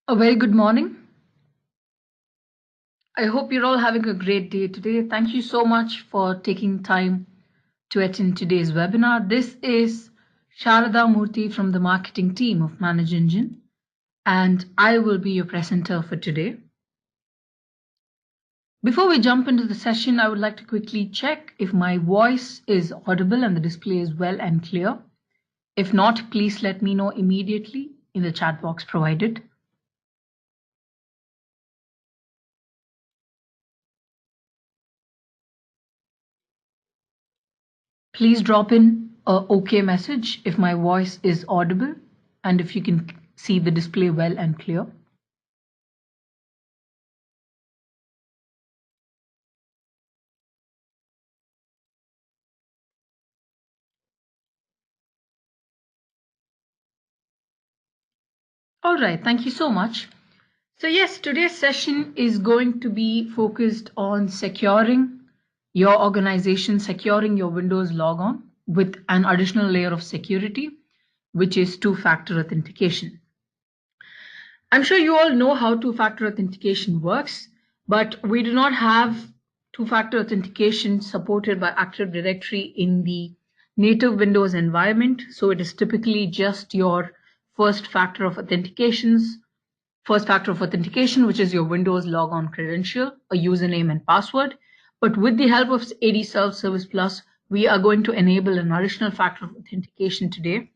A very good morning. I hope you're all having a great day today. Thank you so much for taking time to attend today's webinar. This is Sharada Murthy from the marketing team of Manage Engine, and I will be your presenter for today. Before we jump into the session, I would like to quickly check if my voice is audible and the display is well and clear. If not, please let me know immediately in the chat box provided. Please drop in a OK message if my voice is audible and if you can see the display well and clear. All right, thank you so much. So yes, today's session is going to be focused on securing your organization, securing your Windows logon with an additional layer of security, which is two-factor authentication. I'm sure you all know how two-factor authentication works, but we do not have two-factor authentication supported by Active Directory in the native Windows environment. So it is typically just your first factor of authentication, which is your Windows logon credential, a username and password. But with the help of ADSelfService Plus, we are going to enable an additional factor of authentication today,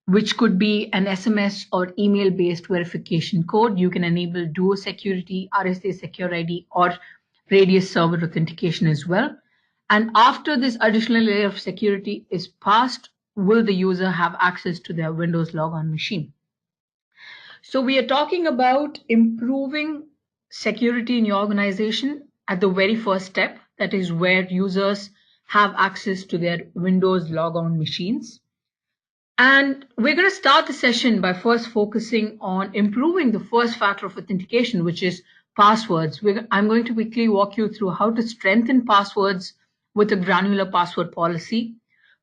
which could be an SMS or email-based verification code. You can enable Duo Security, RSA Secure ID, or Radius Server authentication as well. And after this additional layer of security is passed, will the user have access to their Windows logon machine? So we are talking about improving security in your organization at the very first step. That is where users have access to their Windows logon machines. And we're going to start the session by first focusing on improving the first factor of authentication, which is passwords. I'm going to quickly walk you through how to strengthen passwords with a granular password policy.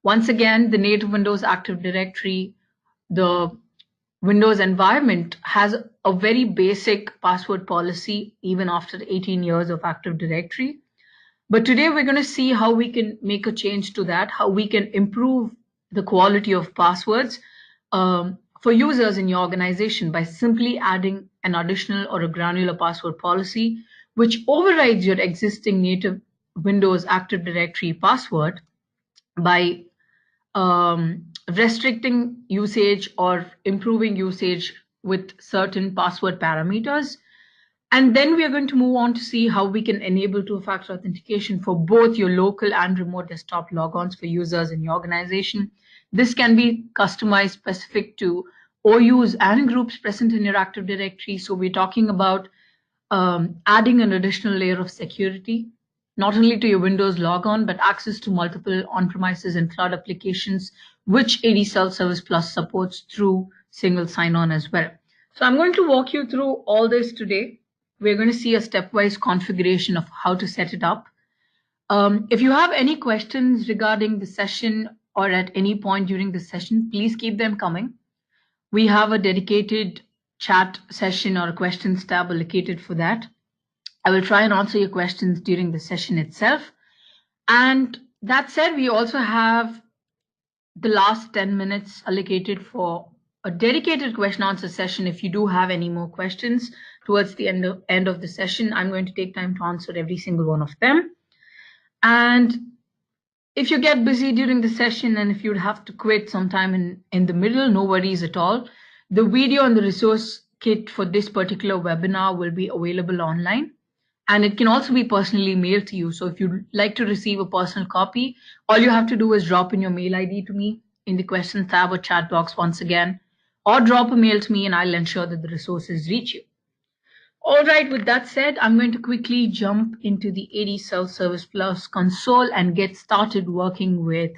Once again, the native Windows Active Directory, the Windows environment has a very basic password policy even after 18 years of Active Directory. But today we're going to see how we can make a change to that, how we can improve the quality of passwords for users in your organization by simply adding an additional or a granular password policy, which overrides your existing native Windows Active Directory password by restricting usage or improving usage with certain password parameters. And then we are going to move on to see how we can enable two-factor authentication for both your local and remote desktop logons for users in your organization. This can be customized specific to OUs and groups present in your Active Directory. So we're talking about adding an additional layer of security, not only to your Windows logon, but access to multiple on-premises and cloud applications, which ADSelfService Plus supports through single sign-on as well. So I'm going to walk you through all this today. We're going to see a stepwise configuration of how to set it up. If you have any questions regarding the session or at any point during the session, please keep them coming. We have a dedicated chat session or a questions tab allocated for that. I will try and answer your questions during the session itself. And that said, we also have the last 10 minutes allocated for a dedicated question answer session. If you do have any more questions towards the end of the session, I'm going to take time to answer every single one of them. And if you get busy during the session and if you'd have to quit sometime in the middle, no worries at all. The video and the resource kit for this particular webinar will be available online. And it can also be personally mailed to you. So if you'd like to receive a personal copy, all you have to do is drop in your mail ID to me in the questions tab or chat box once again, or drop a mail to me and I'll ensure that the resources reach you. All right, with that said, I'm going to quickly jump into the ADSelfService Plus console and get started working with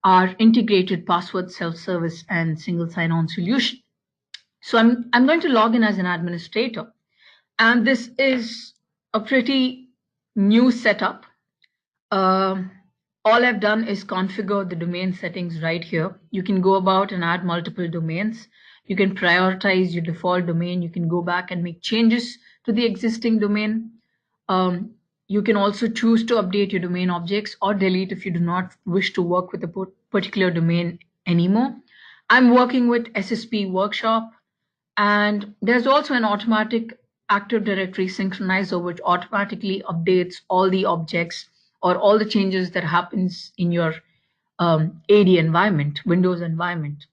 our integrated password self-service and single sign-on solution. So I'm going to log in as an administrator. And this is a pretty new setup. All I've done is configure the domain settings right here. You can go about and add multiple domains. You can prioritize your default domain. You can go back and make changes to the existing domain. You can also choose to update your domain objects or delete if you do not wish to work with a particular domain anymore. I'm working with SSP Workshop, and there's also an automatic Active Directory synchronizer which automatically updates all the objects or all the changes that happens in your AD environment, Windows environment.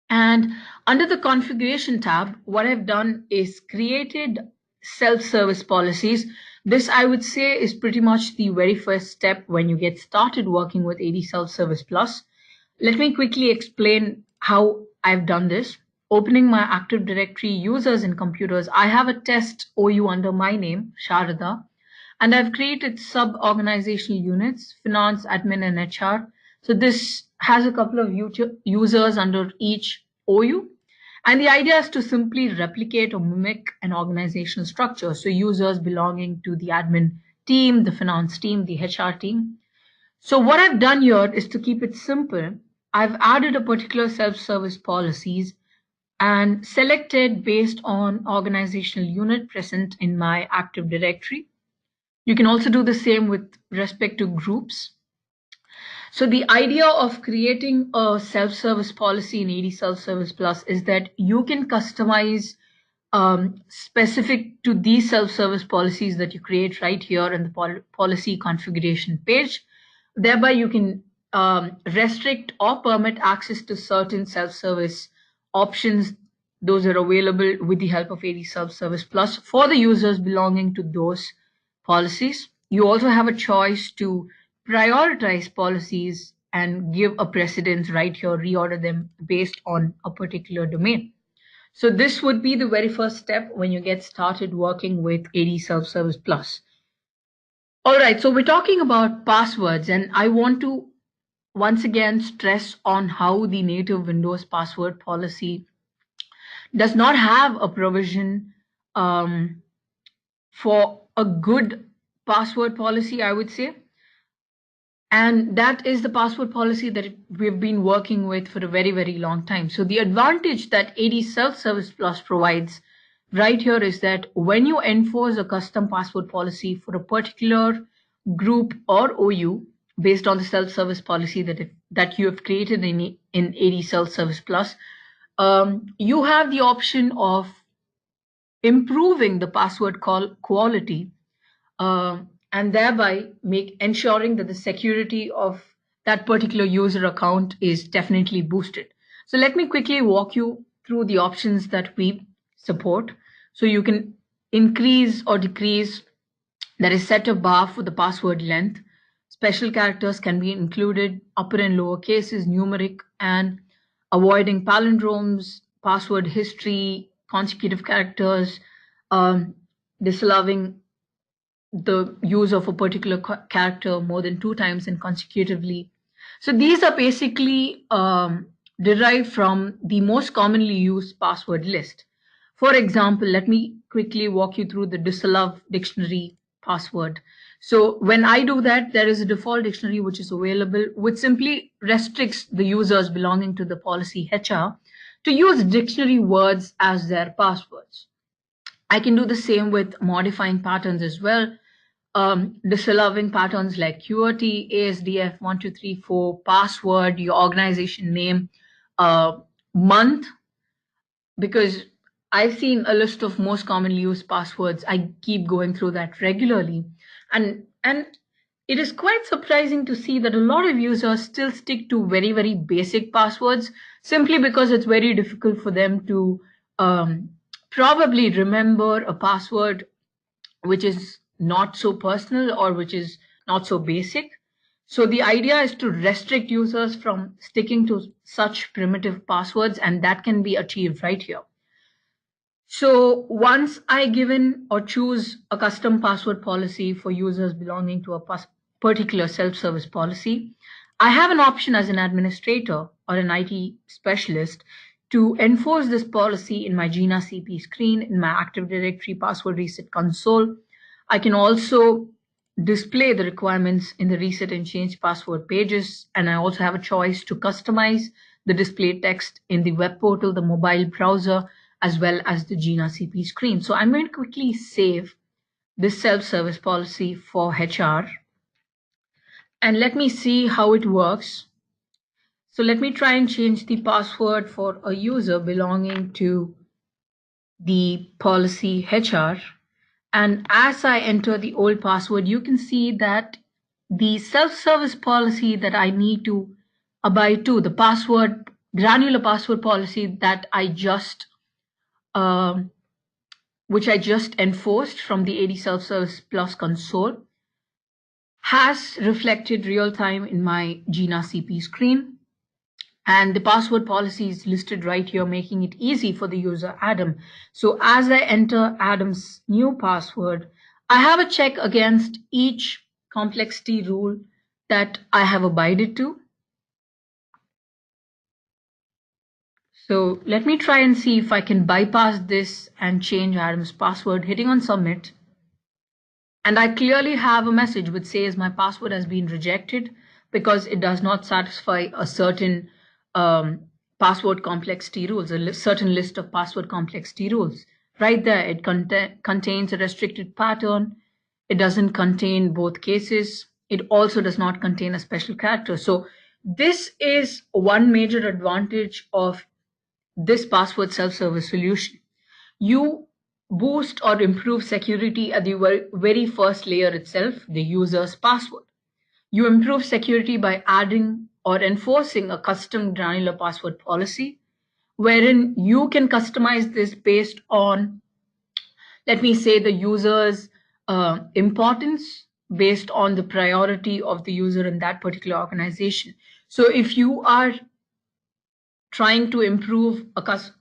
And under the configuration tab, what I've done is created self-service policies. This, I would say, is pretty much the very first step when you get started working with ADSelfService Plus. Let me quickly explain how I've done this. Opening my Active Directory users and computers, I have a test OU under my name, Sharada, and I've created sub-organizational units, finance, admin, and HR. So this has a couple of users under each OU. And the idea is to simply replicate or mimic an organizational structure. So users belonging to the admin team, the finance team, the HR team. So what I've done here is to keep it simple. I've added a particular self-service policies and selected based on organizational unit present in my Active Directory. You can also do the same with respect to groups. So the idea of creating a self-service policy in ADSelfService Plus is that you can customize specific to these self-service policies that you create right here in the policy configuration page. Thereby, you can restrict or permit access to certain self-service options. Those are available with the help of ADSelfService Plus for the users belonging to those policies. You also have a choice to prioritize policies and give a precedence right here, reorder them based on a particular domain. So this would be the very first step when you get started working with ADSelfService Plus. All right, so we're talking about passwords, and I want to once again stress on how the native Windows password policy does not have a provision for a good password policy, I would say. And that is the password policy that we've been working with for a very, very long time. So the advantage that ADSelfService Plus provides right here is that when you enforce a custom password policy for a particular group or OU based on the self-service policy that you have created in ADSelfService Plus, you have the option of improving the password quality and thereby ensuring that the security of that particular user account is definitely boosted. So let me quickly walk you through the options that we support. So you can increase or decrease, that is, set a bar for the password length. Special characters can be included, upper and lower cases, numeric, and avoiding palindromes, password history, consecutive characters, disallowing the use of a particular character more than 2 times and consecutively. So these are basically derived from the most commonly used password list. For example, let me quickly walk you through the disallow dictionary password. So when I do that, there is a default dictionary which is available, which simply restricts the users belonging to the policy HR to use dictionary words as their passwords. I can do the same with modifying patterns as well. Disallowing patterns like QWERTY, ASDF, 1234, password, your organization name, month, because I've seen a list of most commonly used passwords. I keep going through that regularly. And it is quite surprising to see that a lot of users still stick to very, very basic passwords simply because it's very difficult for them to probably remember a password which is not so personal or which is not so basic. So the idea is to restrict users from sticking to such primitive passwords, and that can be achieved right here. So once I given or choose a custom password policy for users belonging to a particular self-service policy, I have an option as an administrator or an IT specialist to enforce this policy in my Gina CP screen, in my Active Directory password reset console. I can also display the requirements in the reset and change password pages, and I also have a choice to customize the display text in the web portal, the mobile browser, as well as the Gina CP screen. So I'm going to quickly save this self-service policy for HR. And let me see how it works. So let me try and change the password for a user belonging to the policy HR. And as I enter the old password, you can see that the self-service policy that I need to abide to, the password, granular password policy that which I just enforced from the ADSelfService Plus console, has reflected real time in my Gina CP screen. And the password policy is listed right here, making it easy for the user Adam. So as I enter Adam's new password, I have a check against each complexity rule that I have abided to. So let me try and see if I can bypass this and change Adam's password, hitting on submit. And I clearly have a message which says my password has been rejected because it does not satisfy a certain password complexity rules, a certain list of password complexity rules. Right there, it contains a restricted pattern. It doesn't contain both cases. It also does not contain a special character. So this is one major advantage of this password self-service solution. You boost or improve security at the very first layer itself, the user's password. You improve security by adding or enforcing a custom granular password policy, wherein you can customize this based on, let me say, the user's importance, based on the priority of the user in that particular organization. So if you are trying to improve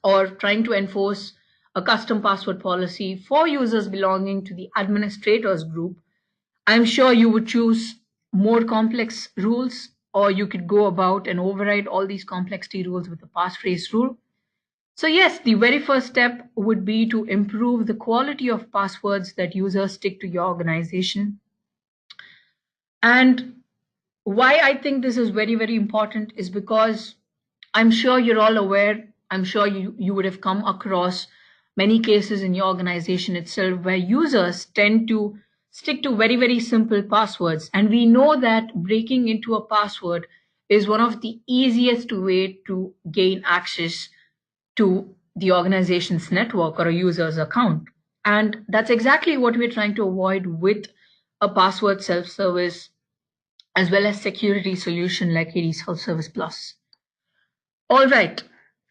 or trying to enforce a custom password policy for users belonging to the administrators group, I'm sure you would choose more complex rules, or you could go about and override all these complexity rules with the passphrase rule. So yes, the very first step would be to improve the quality of passwords that users stick to your organization. And why I think this is very, very important is because I'm sure you're all aware, I'm sure you would have come across many cases in your organization itself where users tend to stick to very, very simple passwords. And we know that breaking into a password is one of the easiest way to gain access to the organization's network or a user's account. And that's exactly what we're trying to avoid with a password self-service as well as security solution like ADSelfService Plus. All right.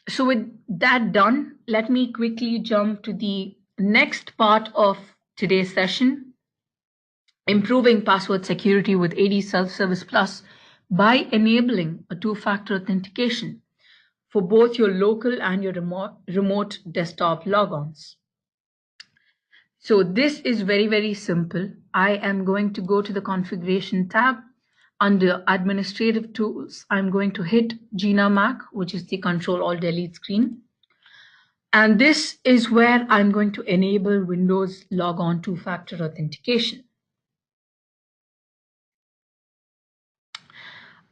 So with that done, let me quickly jump to the next part of today's session, improving password security with ADSelfService Plus by enabling a two-factor authentication for both your local and your remote desktop logons. So this is very, very simple. I am going to go to the configuration tab. Under administrative tools, I'm going to hit Gina Mac, which is the Control-Alt-Delete screen. And this is where I'm going to enable Windows Logon two-factor authentication.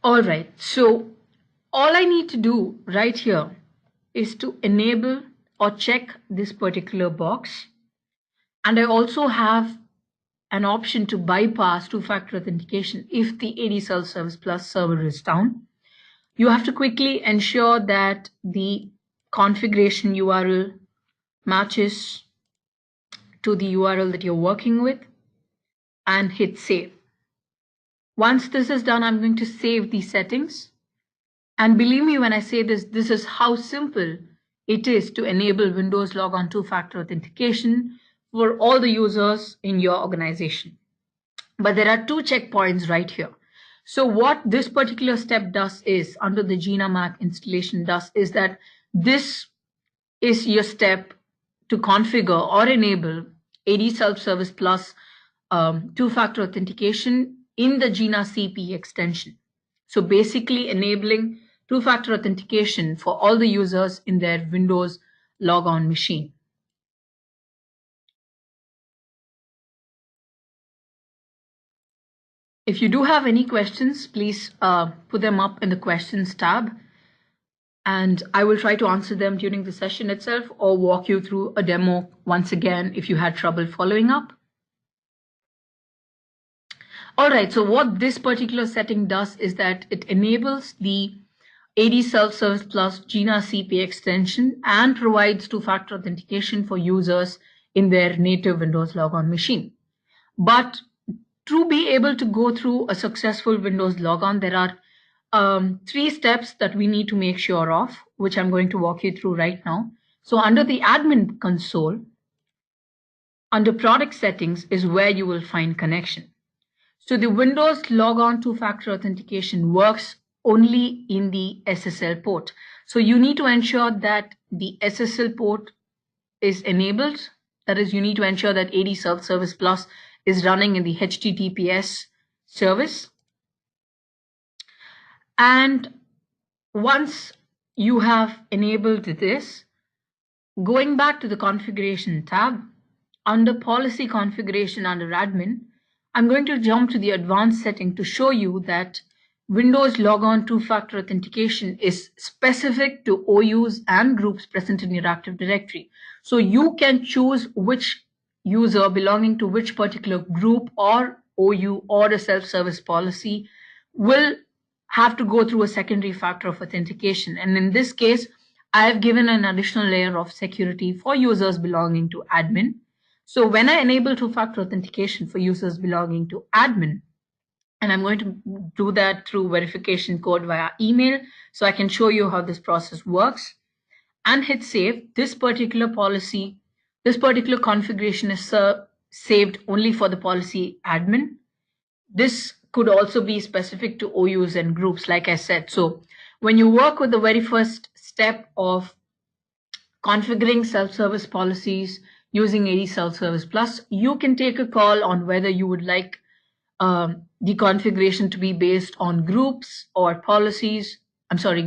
All right, so all I need to do right here is to enable or check this particular box. And I also have an option to bypass two-factor authentication if the ADSelfService Plus server is down. You have to quickly ensure that the configuration URL matches to the URL that you're working with and hit save. Once this is done, I'm going to save the settings. And believe me when I say this, this is how simple it is to enable Windows Logon two-factor authentication for all the users in your organization. But there are two checkpoints right here. So what this particular step does is, under the Gina Mac installation does, is that this is your step to configure or enable ADSelfService Plus two-factor authentication in the Gina CP extension. So basically enabling two-factor authentication for all the users in their Windows logon machine. If you do have any questions, please put them up in the questions tab. And I will try to answer them during the session itself or walk you through a demo once again if you had trouble following up. All right, so what this particular setting does is that it enables the ADSelfService Plus Gina CP extension and provides two-factor authentication for users in their native Windows logon machine. But to be able to go through a successful Windows logon, there are 3 steps that we need to make sure of, which I'm going to walk you through right now. So under the admin console, under product settings is where you will find connection. So the Windows logon two-factor authentication works only in the SSL port. So you need to ensure that the SSL port is enabled. That is, you need to ensure that ADSelfService Plus is running in the HTTPS service. And once you have enabled this, going back to the configuration tab, under policy configuration under admin, I'm going to jump to the advanced setting to show you that Windows logon two-factor authentication is specific to OUs and groups present in your Active Directory. So you can choose which user belonging to which particular group or OU or a self-service policy will have to go through a secondary factor of authentication. And in this case, I have given an additional layer of security for users belonging to admin. So when I enable two-factor authentication for users belonging to admin, and I'm going to do that through verification code via email, so I can show you how this process works, and hit save, this particular policy, this particular configuration is saved only for the policy admin. This could also be specific to OUs and groups, like I said. So when you work with the very first step of configuring self-service policies using ADSelfService Plus, you can take a call on whether you would like the configuration to be based on groups or policies,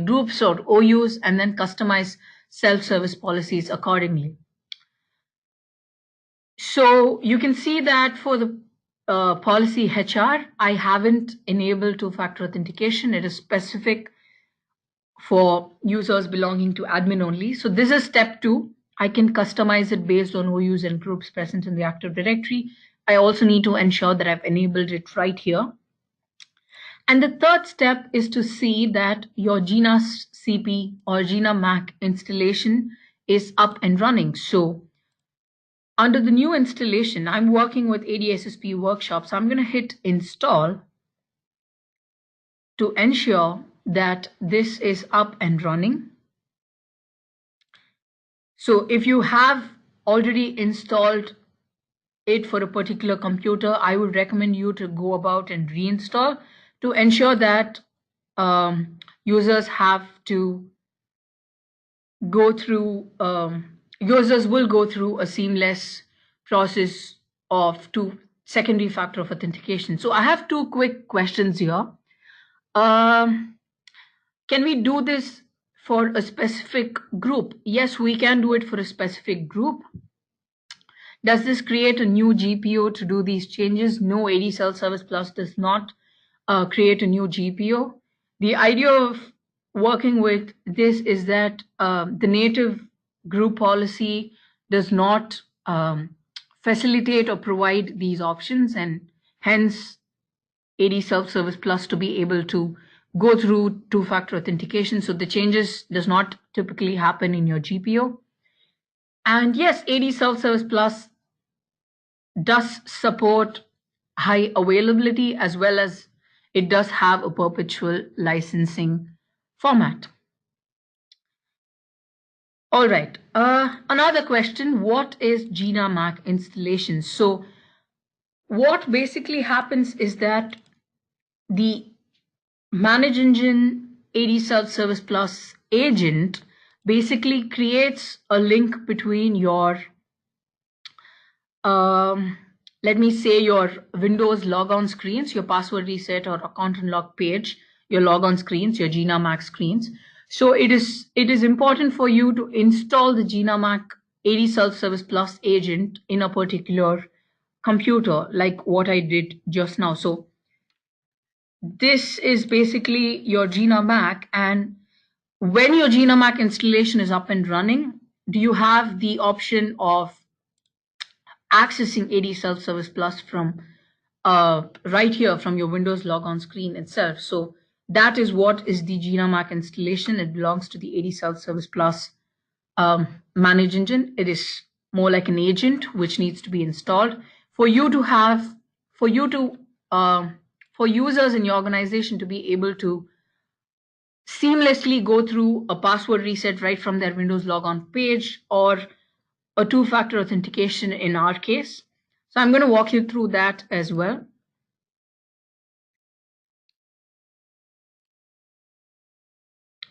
groups or OUs, and then customize self-service policies accordingly. So you can see that for the policy HR, I haven't enabled two-factor authentication. It is specific for users belonging to admin only. So this is step 2. I can customize it based on OUs and groups present in the Active Directory. I also need to ensure that I've enabled it right here. And the third step is to see that your Gina CP or Gina Mac installation is up and running. So under the new installation, I'm working with ADSSP Workshop. So I'm going to hit install to ensure that this is up and running. So if you have already installed it for a particular computer, I would recommend you to go about and reinstall to ensure that users have to go through, users will go through a seamless process of secondary factor of authentication. So I have 2 quick questions here. Can we do this for a specific group? Yes, we can do it for a specific group. Does this create a new GPO to do these changes? No, ADSelfService Plus does not create a new GPO. The idea of working with this is that the native group policy does not facilitate or provide these options, and hence ADSelfService Plus to be able to go through two-factor authentication. So the changes does not typically happen in your GPO. And yes, ADSelfService Plus does support high availability, as well as it does have a perpetual licensing format. All right, another question, what is Gina Mac installation? So what basically happens is that the Manage Engine ADSelfService Plus agent basically creates a link between your let me say your Windows logon screens, your password reset or account unlock page, your logon screens, your Gina Mac screens. So it is important for you to install the Gina Mac ADSelfService Plus agent in a particular computer, like what I did just now. So this is basically your Gina Mac, and when your GinaMac installation is up and running, do you have the option of accessing ADSelfService Plus from right here from your Windows logon screen itself? So that is what is the GinaMac installation. It belongs to the ADSelfService Plus manage engine. It is more like an agent which needs to be installed for you to have, for you to, for users in your organization to be able to seamlessly go through a password reset right from their Windows logon page, or a two-factor authentication in our case. So I'm going to walk you through that as well.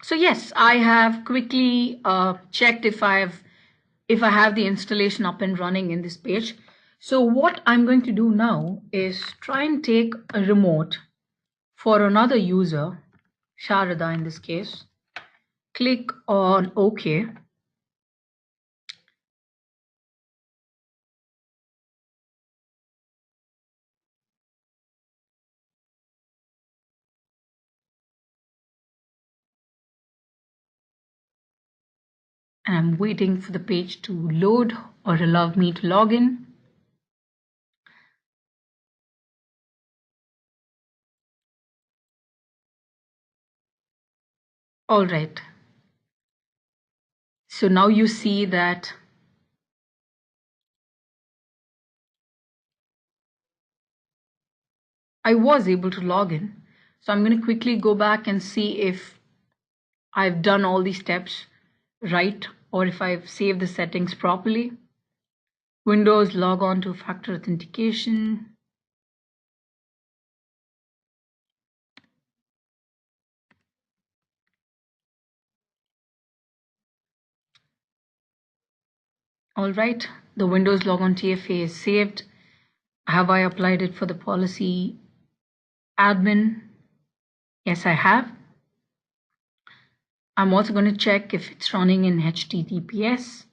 So yes, I have quickly checked if I have the installation up and running in this page. So what I'm going to do now is try and take a remote for another user, Sharada in this case. Click on OK. And I'm waiting for the page to load or allow me to log in. All right. So now you see that I was able to log in. So I'm going to quickly go back and see if I've done all these steps right, or if I've saved the settings properly. Windows log on to factor authentication. All right, the Windows logon TFA is saved. Have I applied it for the policy admin? Yes, I have. I'm also going to check if it's running in HTTPS.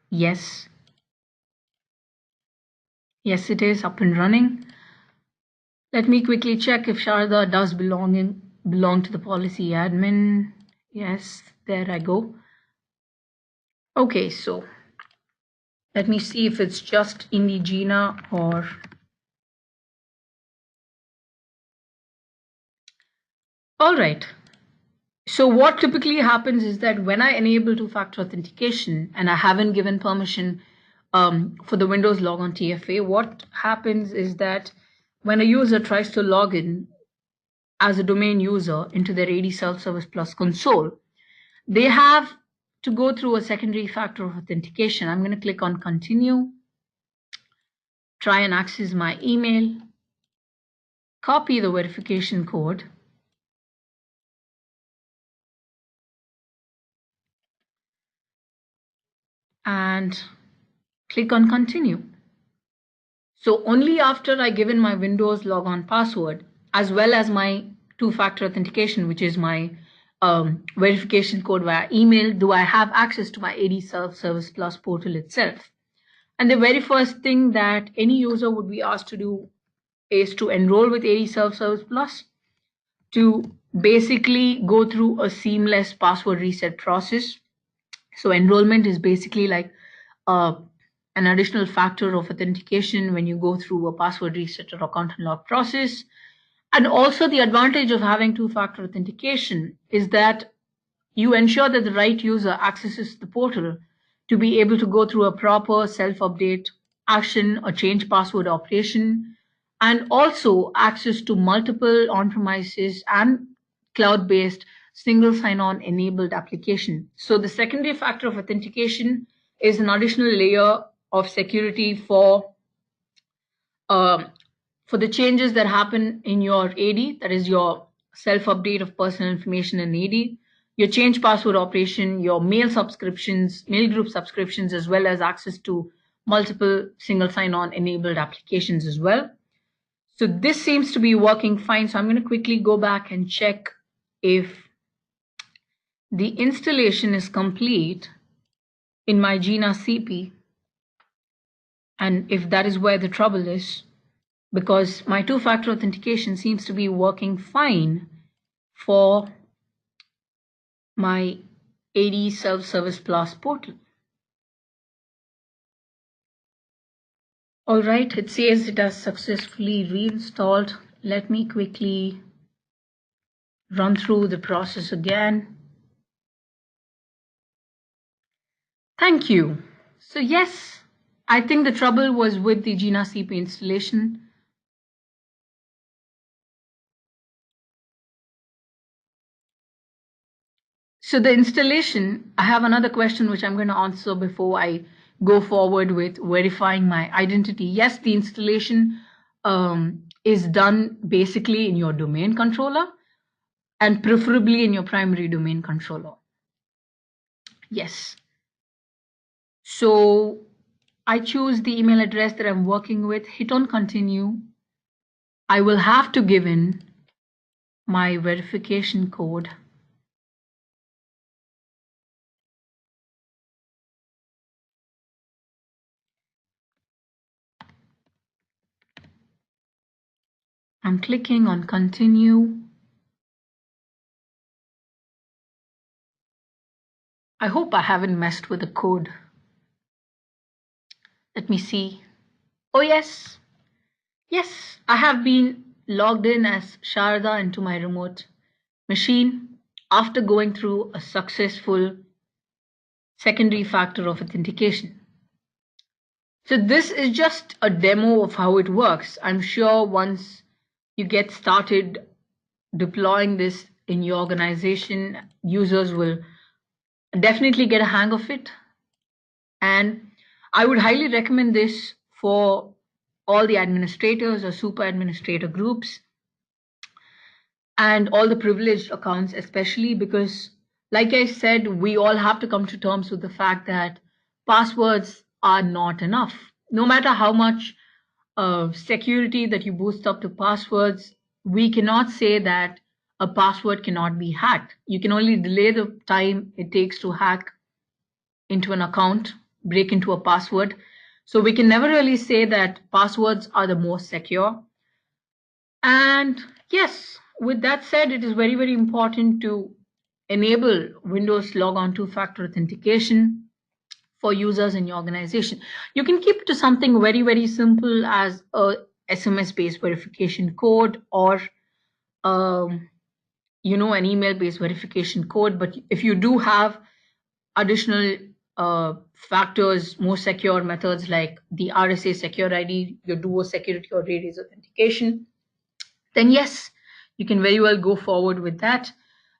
Yes. Yes, it is up and running. Let me quickly check if Sharda does belong to the policy admin. Yes, there I go. Okay, so let me see if it's just in the Gina or... All right. So what typically happens is that when I enable two-factor authentication and I haven't given permission for the Windows logon TFA, what happens is that when a user tries to log in as a domain user into their ADSelfService Plus console, they have to go through a secondary factor of authentication. I'm going to click on continue, try and access my email, copy the verification code, and click on continue. So only after I give in my Windows logon password as well as my two-factor authentication, which is my verification code via email, do I have access to my ADSelfService Plus portal itself. And the very first thing that any user would be asked to do is to enroll with ADSelfService Plus, to basically go through a seamless password reset process. So enrollment is basically like an additional factor of authentication when you go through a password reset or account unlock process. And also the advantage of having two-factor authentication is that you ensure that the right user accesses the portal to be able to go through a proper self-update action or change password operation, and also access to multiple on-premises and cloud-based single sign-on enabled application. So the secondary factor of authentication is an additional layer of security um, for the changes that happen in your AD, that is your self-update of personal information in AD, your change password operation, your mail subscriptions, mail group subscriptions, as well as access to multiple single sign-on enabled applications as well. So this seems to be working fine. So I'm going to quickly go back and check if the installation is complete in my Gina CP, and if that is where the trouble is, because my two-factor authentication seems to be working fine for my ADSelfService Plus portal. All right, it says it has successfully reinstalled. Let me quickly run through the process again. Thank you. So yes, I think the trouble was with the Gina CP installation. So the installation, I have another question which I'm going to answer before I go forward with verifying my identity. Yes, the installation is done basically in your domain controller and preferably in your primary domain controller. Yes. So I choose the email address that I'm working with, hit on continue. I will have to give in my verification code. I'm clicking on continue. I hope I haven't messed with the code. Let me see. Oh yes. Yes, I have been logged in as Sharda into my remote machine after going through a successful secondary factor of authentication. So this is just a demo of how it works. I'm sure once you get started deploying this in your organization, users will definitely get a hang of it. And I would highly recommend this for all the administrators or super administrator groups and all the privileged accounts, especially because, like I said, we all have to come to terms with the fact that passwords are not enough. No matter how much security that you boost up to passwords, we cannot say that a password cannot be hacked. You can only delay the time it takes to hack into an account, break into a password. So we can never really say that passwords are the most secure. And yes, with that said, it is very, very important to enable Windows Logon two-factor authentication for users in your organization. You can keep it to something very, very simple as a SMS-based verification code or an email-based verification code. But if you do have additional factors, more secure methods like the RSA Secure ID, your Duo Security or Radius authentication, then yes, you can very well go forward with that.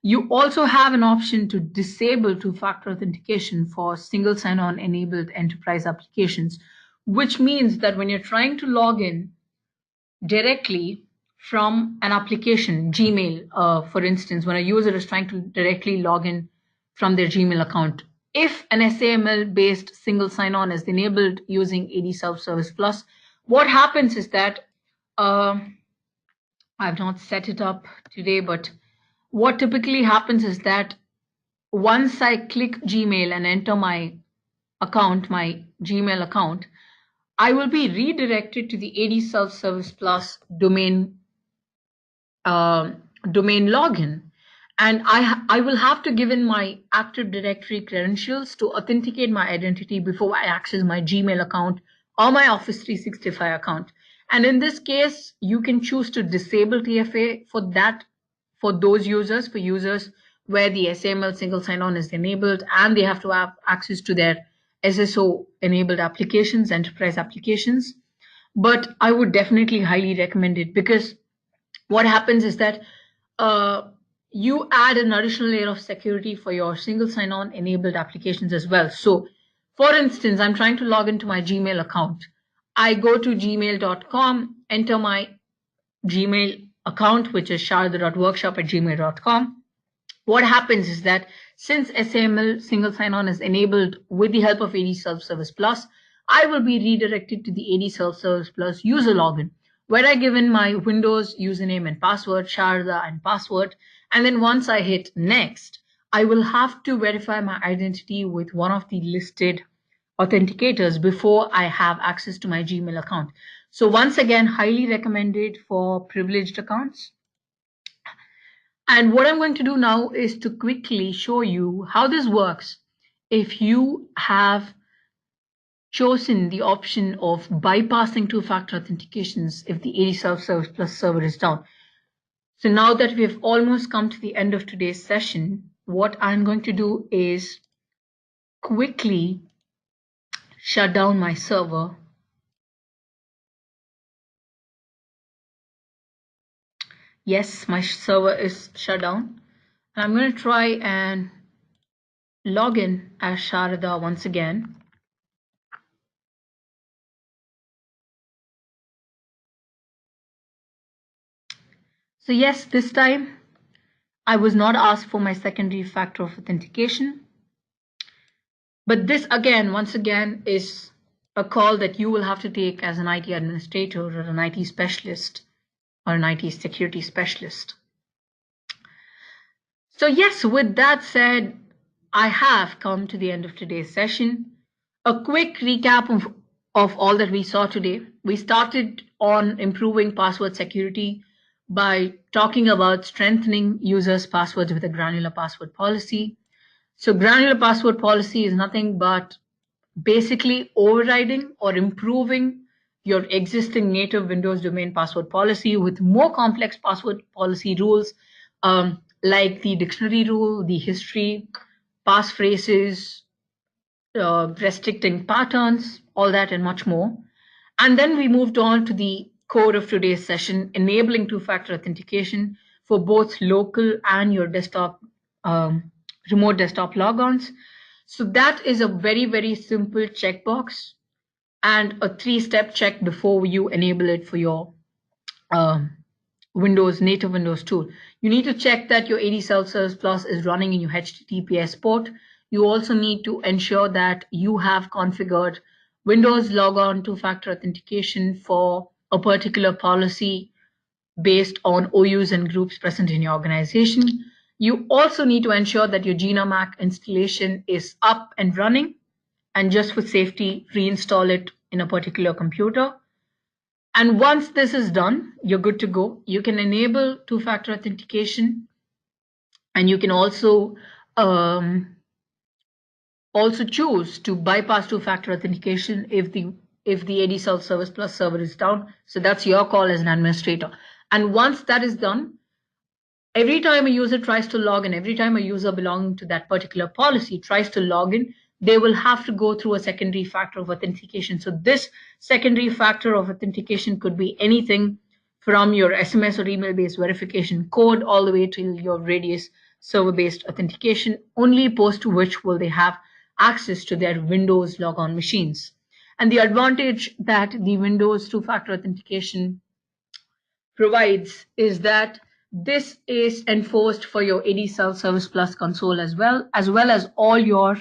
You also have an option to disable two-factor authentication for single sign-on enabled enterprise applications, which means that when you're trying to log in directly from an application, Gmail, for instance, when a user is trying to directly log in from their Gmail account, if an SAML-based single sign-on is enabled using ADSelfService Plus, what happens is that I've not set it up today, but what typically happens is that once I click Gmail and enter my account, my Gmail account, I will be redirected to the ADSelfService Plus domain login. And I will have to give in my Active Directory credentials to authenticate my identity before I access my Gmail account or my Office 365 account. And in this case, you can choose to disable TFA for those users, for users where the SAML single sign-on is enabled and they have to have access to their SSO enabled applications, enterprise applications. But I would definitely highly recommend it because what happens is that you add an additional layer of security for your single sign-on enabled applications as well. So for instance, I'm trying to log into my Gmail account. I go to gmail.com, enter my Gmail account, which is sharda.workshop@gmail.com. What happens is that since SAML single sign-on is enabled with the help of ADSelfService Plus, I will be redirected to the ADSelfService Plus user login, where I give in my Windows username and password, Sharda and password, and then once I hit next, I will have to verify my identity with one of the listed authenticators before I have access to my Gmail account. So once again, highly recommended for privileged accounts. And what I'm going to do now is to quickly show you how this works if you have chosen the option of bypassing two-factor authentications if the ADSelfService Plus server is down. So now that we've almost come to the end of today's session, what I'm going to do is quickly shut down my server. Yes, my server is shut down. And I'm going to try and log in as Sharada once again. So yes, this time I was not asked for my secondary factor of authentication. But this again, once again, is a call that you will have to take as an IT administrator or an IT specialist or an IT security specialist. So yes, with that said, I have come to the end of today's session. A quick recap of all that we saw today. We started on improving password security by talking about strengthening users' passwords with a granular password policy. So granular password policy is nothing but basically overriding or improving your existing native Windows domain password policy with more complex password policy rules, like the dictionary rule, the history, passphrases, restricting patterns, all that and much more. And then we moved on to the core of today's session, enabling two-factor authentication for both local and your desktop, remote desktop logons. So that is a very, very simple checkbox and a three-step check before you enable it for your um, native Windows tool. You need to check that your ADSelfService Plus is running in your HTTPS port. You also need to ensure that you have configured Windows logon two-factor authentication for a particular policy based on OUs and groups present in your organization. You also need to ensure that your Gina Mac installation is up and running, and just for safety, reinstall it in a particular computer. And once this is done, you're good to go. You can enable two-factor authentication, and you can also choose to bypass two-factor authentication if the ADSelfService Plus server is down. So that's your call as an administrator. And once that is done, every time a user tries to log in, every time a user belonging to that particular policy tries to log in, they will have to go through a secondary factor of authentication. So this secondary factor of authentication could be anything from your SMS or email-based verification code all the way to your Radius server-based authentication, only post to which will they have access to their Windows logon machines. And the advantage that the Windows two-factor authentication provides is that this is enforced for your ADSelfService Plus console as well as all your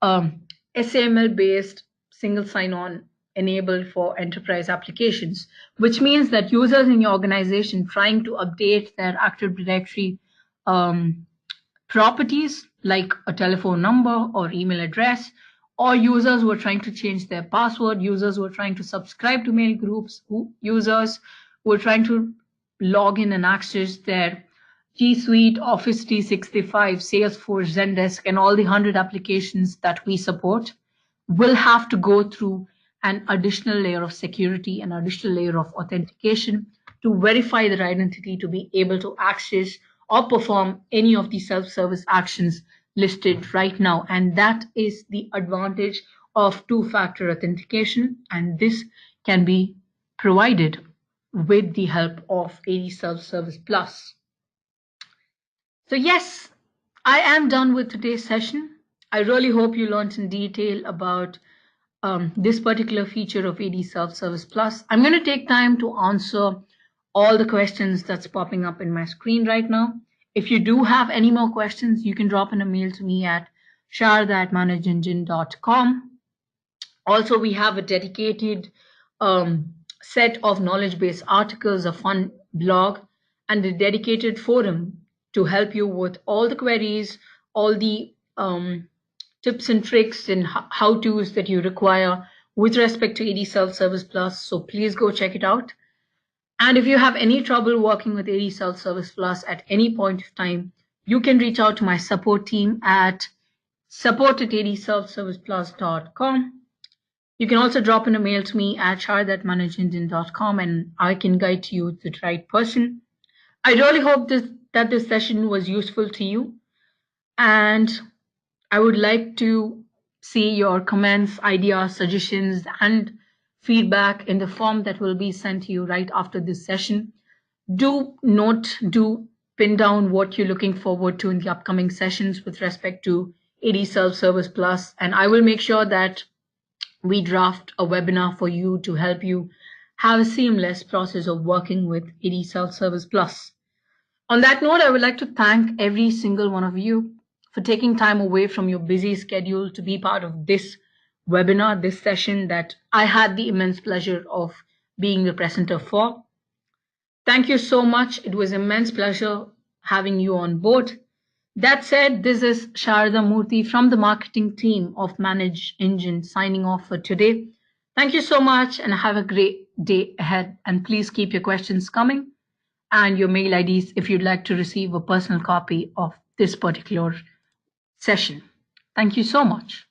SAML-based single sign-on enabled for enterprise applications, which means that users in your organization trying to update their Active Directory properties like a telephone number or email address, or users who are trying to change their password, users who are trying to subscribe to mail groups, users who are trying to log in and access their G Suite, Office 365, Salesforce, Zendesk, and all the 100 applications that we support will have to go through an additional layer of security, an additional layer of authentication to verify their identity to be able to access or perform any of the self-service actions listed right now. And that is the advantage of two-factor authentication. And this can be provided with the help of ADSelfService Plus. So yes, I am done with today's session. I really hope you learned in detail about this particular feature of ADSelfService Plus. I'm going to take time to answer all the questions that's popping up in my screen right now. If you do have any more questions, you can drop in a mail to me at sharda@manageengine.com. Also, we have a dedicated set of knowledge-based articles, a fun blog, and a dedicated forum to help you with all the queries, all the tips and tricks and how-tos that you require with respect to ADSelfService Plus. So please go check it out. And if you have any trouble working with ADSelfService Plus at any point of time, you can reach out to my support team at support@ADSelfServicePlus.com. You can also drop in a mail to me at shard@manageindian.com and I can guide you to the right person. I really hope that this session was useful to you, and I would like to see your comments, ideas, suggestions, and feedback in the form that will be sent to you right after this session. Do pin down what you're looking forward to in the upcoming sessions with respect to ADSelfService Plus, and I will make sure that we draft a webinar for you to help you have a seamless process of working with ADSelfService Plus. On that note, I would like to thank every single one of you for taking time away from your busy schedule to be part of this webinar, this session that I had the immense pleasure of being the presenter for. Thank you so much. It was an immense pleasure having you on board. That said, this is Sharada Murthy from the marketing team of Manage Engine signing off for today. Thank you so much and have a great day ahead. And please keep your questions coming and your mail IDs if you'd like to receive a personal copy of this particular session. Thank you so much.